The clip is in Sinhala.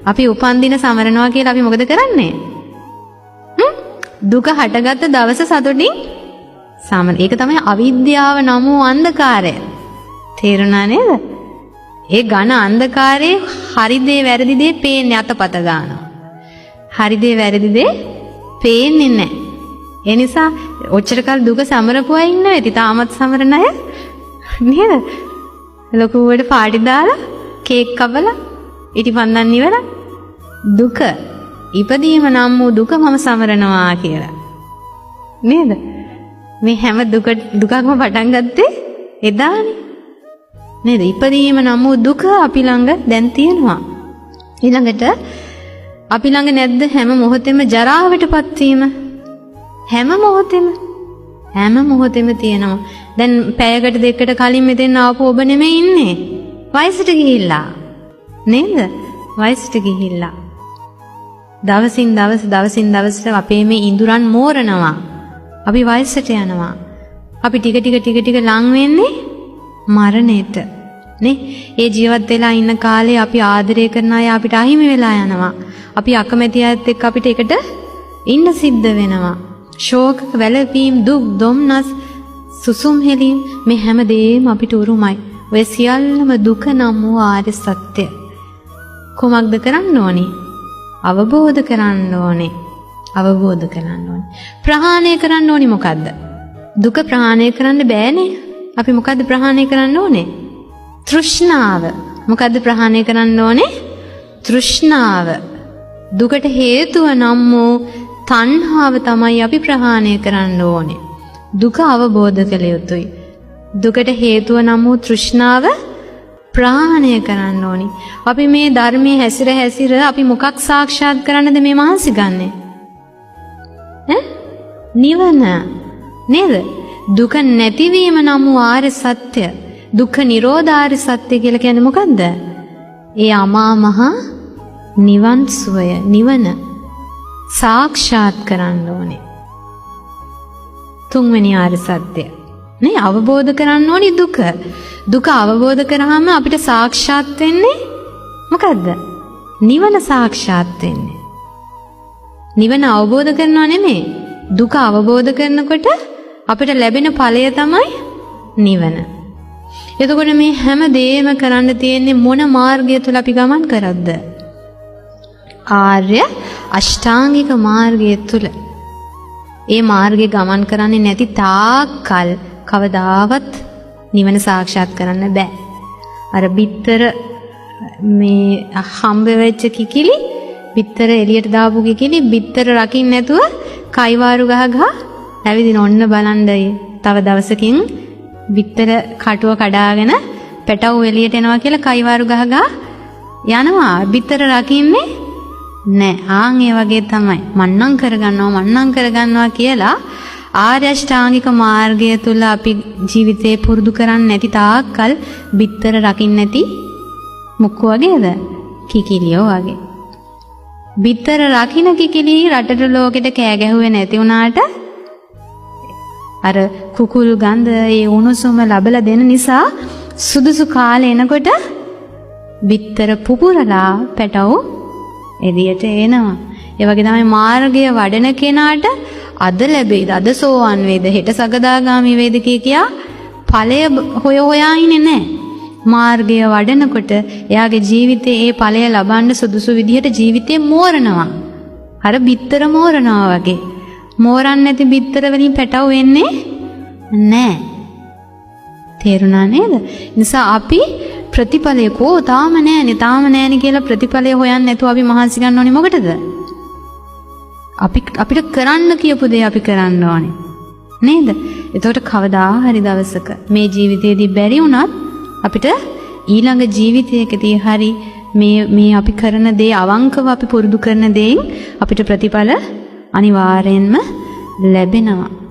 අපි උපන් දින සමරනවා කියලා අපි මොකද කරන්නේ? දුක හටගත්ත දවස සතුටින් සමන. ඒක තමයි අවිද්‍යාව නම් වූ අන්ධකාරය. තේරුණා නේද? ඒ ඝන අන්ධකාරයේ හරි දේ වැරදි දේ පේන්නේ අතපත ගන්නවා. හරි දේ වැරදි දේ පේන්නේ නැහැ. ඒ නිසා ඔච්චර කල් දුක සමරපුවා ඉන්න වෙති. තාමත් සමරන අය නේද? ලොකුවට පාටි දාලා කේක් කපලා ඉටිපන්දන් ඉවර දුක ඉපදීම නම් වූ දුක මම සමරනවා කියලා. නේද? මේ හැම දුකක්ම පටන් ගත්තේ එදානේ. නේද? ඉපදීම නම් වූ දුක අපි ළඟ දැන් තියෙනවා. ඊළඟට අපි ළඟ නැද්ද හැම මොහොතෙම ජරාවටපත් වීම? හැම මොහොතෙම තියෙනවා. දැන් පැයකට දෙකකට කලින් මෙතෙන් ආපු ඔබ නෙමෙයි ඉන්නේ. වයසට ගිහිල්ලා. නේද? වයසට ගිහිල්ලා. දවසින් දවස අපේ මේ ඉඳුරන් මෝරනවා. අපි වයසට යනවා. අපි ටික ලං වෙන්නේ මරණයට. නේ? ඒ ජීවත් වෙලා ඉන්න කාලේ අපි ආදරය කරන අය අපිට අහිමි වෙලා යනවා. අපි අකමැති අයත් එක්ක අපිට එකට ඉන්න සිද්ධ වෙනවා. ශෝක, වැළපීම්, දුක්, දුම්නස්, සුසුම් හෙලීම් මේ හැමදේම අපිට උරුමයි. ඔය සියල්ලම දුක නම් වූ ආර්ය සත්‍ය. කොමක්ද කරන්න ඕනේ? අවබෝධ කරන්න ඕනේ. ප්‍රහාණය කරන්න ඕනේ මොකද්ද? දුක ප්‍රහාණය කරන්න බෑනේ. අපි මොකද්ද ප්‍රහාණය කරන්න ඕනේ? තෘෂ්ණාව. මොකද්ද ප්‍රහාණය කරන්න ඕනේ? තෘෂ්ණාව. දුකට හේතුව නම් වූ තණ්හාව තමයි අපි ප්‍රහාණය කරන්න ඕනේ. දුක අවබෝධ කළ යුතුයි. දුකට හේතුව නම් වූ තෘෂ්ණාව ප්‍රහාණය කරන්න ඕනි. අපි මේ ධර්මයේ හැසිර අපි මොකක් සාක්ෂාත් කරන්නද මේ මහන්සි ගන්නෙ? නිවන නේද? දුක නැතිවීම නම් වූ ආර්ය සත්‍ය, දුක්ඛ නිරෝධාර්ය සත්‍ය කියලා කියන්නේ මොකද්ද? ඒ අමා මහ නිවන් සුවය, නිවන සාක්ෂාත් කරන්න ඕනේ. තුන්වෙනි ආර්ය සත්‍ය නේ අවබෝධ කරන්න ඕනි දුක. දුක අවබෝධ කරාම අපිට සාක්ෂාත් වෙන්නේ මොකද්ද? නිවන සාක්ෂාත් වෙන්නේ. නිවන අවබෝධ කරනවා නෙමෙයි. දුක අවබෝධ කරනකොට අපිට ලැබෙන ඵලය තමයි නිවන. එතකොට මේ හැම දෙයක්ම කරන්න තියෙන්නේ මොන මාර්ගය තුල අපි ගමන් කරද්ද? ආර්ය අෂ්ටාංගික මාර්ගය තුල. ඒ මාර්ගේ ගමන් කරන්නේ නැති තාක්කල් කවදාවත් නිවන සාක්ෂාත් කරන්න බෑ. අර බිත්තර මේ හම්බ වෙච්ච කිකිලි, බිත්තර එළියට දාපු කිකිලි බිත්තර රකින්න නැතුව කයිවාරු ගහ ඇවිදින. ඔන්න බලන්න තව දවසකින් බිත්තර කටුව කඩාගෙන පැටව එළියට එනවා කියලා කයිවාරු ගහ යනවා. බිත්තර රකින්නේ නෑ. ආන් ඒ වගේ තමයි මන්නම් කරගන්නවා කියලා ආර්ය අෂ්ටාංගික මාර්ගය තුල අපි ජීවිතේ පුරුදු කරන්නේ නැති තාක්කල් බිත්තර රකින්න නැති මුක්කු වගේද? කිකිලියෝ වගේ. බිත්තර රකින්න කිකිලි රටට ලෝකෙට කෑ ගැහුවේ නැති වුණාට අර කුකුල් ගඳ ඒ උණුසුම ලැබලා දෙන නිසා සුදුසු කාලේ එනකොට බිත්තර පුපුරලා පැටව එළියට එනවා. ඒ වගේ තමයි මාර්ගය වඩන කෙනාට අද ලැබෙයිද, අද සෝවන් වේද, හෙට සකදාගාමි වේද කියා ඵලය හොයා ඉන්නේ නැහැ. මාර්ගය වඩනකොට එයාගේ ජීවිතේ ඒ ඵලය ලබන්න සුදුසු විදිහට ජීවිතේ මෝරනවා. අර බිත්තර මෝරනවා වගේ. මෝරන්නේ නැති බිත්තර වලින් පැටව වෙන්නේ නැහැ. තේරුණා නේද? නිසා අපි ප්‍රතිඵලය තාම නෑනේ කියලා ප්‍රතිඵලය හොයන්නේ නැතුව අපි මහන්සි ගන්න ඕනේ මොකටද? අපිට කරන්න කියපු දේ අපි කරන්න ඕනේ. නේද? එතකොට කවදා හරි දවසක මේ ජීවිතේදී බැරි වුණත් අපිට ඊළඟ ජීවිතයකදී හරි මේ අපි කරන දේ අවංකව අපි පුරුදු කරන දේෙන් අපිට ප්‍රතිඵල අනිවාර්යෙන්ම ලැබෙනවා.